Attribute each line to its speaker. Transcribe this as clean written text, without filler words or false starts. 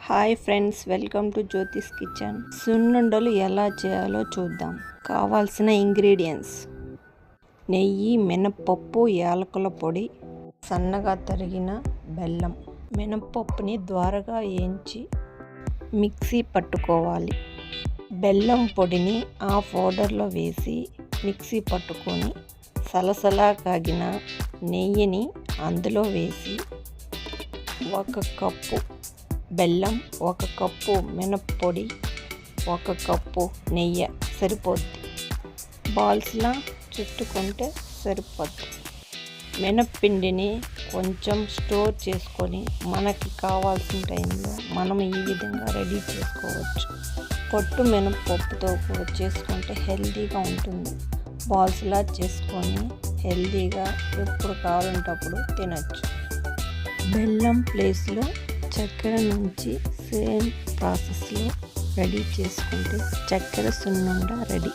Speaker 1: Hi friends, welcome to జ్యోతిస్ kitchen. సున్నుండలు ఎలా చేయాలో చూద్దాం. కావాల్సిన ఇంగ్రీడియంట్స్: నెయ్యి, మినప్పప్పు, యాలకుల పొడి, సన్నగా తరిగిన బెల్లం. మినప్పప్పుని ద్వారగా వేయించి మిక్సీ పట్టుకోవాలి. బెల్లం పొడిని ఆ పౌడర్లో వేసి మిక్సీ పట్టుకొని సలసలా కాగిన నెయ్యిని అందులో వేసి 1 కప్పు బెల్లం, 1 కప్పు మినప్పొడి, 1 కప్పు నెయ్యి సరిపోద్ది. బాల్స్లా చుట్టుకుంటే సరిపోద్ది. మినప్పిండిని కొంచెం స్టోర్ చేసుకొని మనకి కావాల్సిన టైంలో మనం ఈ విధంగా రెడీ చేసుకోవచ్చు. పొట్టు మినప్పప్పుతో కూడా చేసుకుంటే హెల్తీగా ఉంటుంది. బాల్స్లా చేసుకొని హెల్తీగా ఎప్పుడు కావాలంటే అప్పుడు తినచ్చు. బెల్లం ప్లేస్లో చక్కెర నుంచి సేమ్ ప్రాసెస్లో రెడీ చేసుకుంటే చక్కెర సున్నుండ రెడీ.